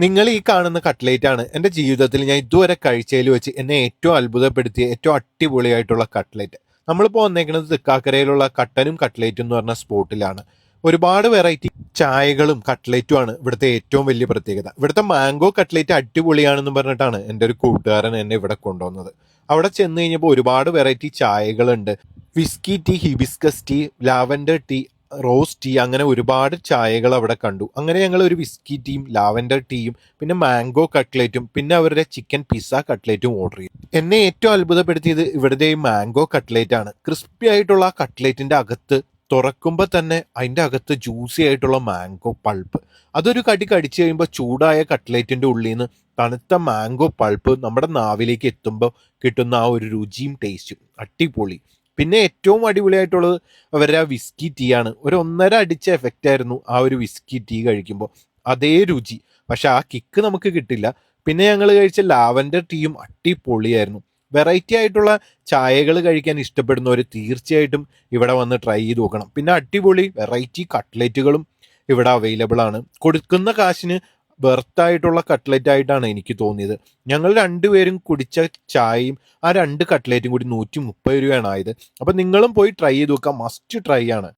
നിങ്ങൾ ഈ കാണുന്ന കട്ട്ലേറ്റ് ആണ് എൻ്റെ ജീവിതത്തിൽ ഞാൻ ഇതുവരെ കഴിച്ചതിൽ വെച്ച് എന്നെ ഏറ്റവും അത്ഭുതപ്പെടുത്തിയ ഏറ്റവും അടിപൊളിയായിട്ടുള്ള കട്ട്ലേറ്റ്. നമ്മളിപ്പോൾ വന്നേക്കുന്നത് തൃക്കാക്കരയിലുള്ള കട്ടനും കട്ട്ലേറ്റും എന്ന് പറഞ്ഞ സ്പോട്ടിലാണ്. ഒരുപാട് വെറൈറ്റി ചായകളും കട്ട്ലേറ്റുമാണ് ഇവിടുത്തെ ഏറ്റവും വലിയ പ്രത്യേകത. ഇവിടുത്തെ മാംഗോ കട്ട്ലേറ്റ് അടിപൊളിയാണെന്ന് പറഞ്ഞിട്ടാണ് എൻ്റെ ഒരു കൂട്ടുകാരൻ എന്നെ ഇവിടെ കൊണ്ടുവന്നത്. അവിടെ ചെന്ന് കഴിഞ്ഞപ്പോൾ ഒരുപാട് വെറൈറ്റി ചായകളുണ്ട്. Whisky tea, hibiscus tea, lavender tea, rose tea, അങ്ങനെ ഒരുപാട് ചായകൾ അവിടെ കണ്ടു. അങ്ങനെ ഞങ്ങൾ ഒരു വിസ്കി ടീയും ലാവൻഡർ ടീയും പിന്നെ മാംഗോ കട്ട്ലേറ്റും പിന്നെ അവരുടെ ചിക്കൻ പിസ്സ കട്ട്ലേറ്റും ഓർഡർ ചെയ്തു. എന്നെ ഏറ്റവും അത്ഭുതപ്പെടുത്തിയത് ഇവിടുത്തെ ഈ മാംഗോ കട്ട്ലേറ്റ് ആണ്. ക്രിസ്പി ആയിട്ടുള്ള ആ കട്ട്ലേറ്റിന്റെ അകത്ത് തുറക്കുമ്പോൾ തന്നെ അതിൻ്റെ അകത്ത് ജ്യൂസി ആയിട്ടുള്ള മാംഗോ പൾപ്പ്. അതൊരു കടി കടിച്ചു കഴിയുമ്പോൾ ചൂടായ കട്ട്ലേറ്റിന്റെ ഉള്ളിൽ നിന്ന് തണുത്ത മാംഗോ പൾപ്പ് നമ്മുടെ നാവിലേക്ക് എത്തുമ്പോൾ കിട്ടുന്ന ആ ഒരു രുചിയും ടേസ്റ്റും അടിപൊളി. പിന്നെ ഏറ്റവും അടിപൊളിയായിട്ടുള്ളത് അവരുടെ ആ വിസ്കി ടീ ആണ്. ഒരു 1.5 അടിച്ച എഫക്റ്റ് ആയിരുന്നു ആ ഒരു വിസ്കി ടീ കഴിക്കുമ്പോൾ. അതേ രുചി, പക്ഷെ ആ കിക്ക് നമുക്ക് കിട്ടില്ല. പിന്നെ ഞങ്ങൾ കഴിച്ച ലാവൻഡർ ടീയും അടിപൊളിയായിരുന്നു. വെറൈറ്റി ആയിട്ടുള്ള ചായകൾ കഴിക്കാൻ ഇഷ്ടപ്പെടുന്നവർ തീർച്ചയായിട്ടും ഇവിടെ വന്ന് ട്രൈ ചെയ്ത് നോക്കണം. പിന്നെ അടിപൊളി വെറൈറ്റി കട്ട്ലേറ്റുകളും ഇവിടെ അവൈലബിൾ ആണ്. കൊടുക്കുന്ന കാശിന് ബെർത്തായിട്ടുള്ള കട്ട്ലറ്റ് ആയിട്ടാണ് എനിക്ക് തോന്നിയത്. ഞങ്ങൾ രണ്ടുപേരും കുടിച്ച ചായയും ആ 2 കട്ട്ലേറ്റും കൂടി 130 രൂപയാണ് ആയത്. അപ്പം നിങ്ങളും പോയി ട്രൈ ചെയ്ത് നോക്കാം, മസ്റ്റ് ട്രൈ ആണ്.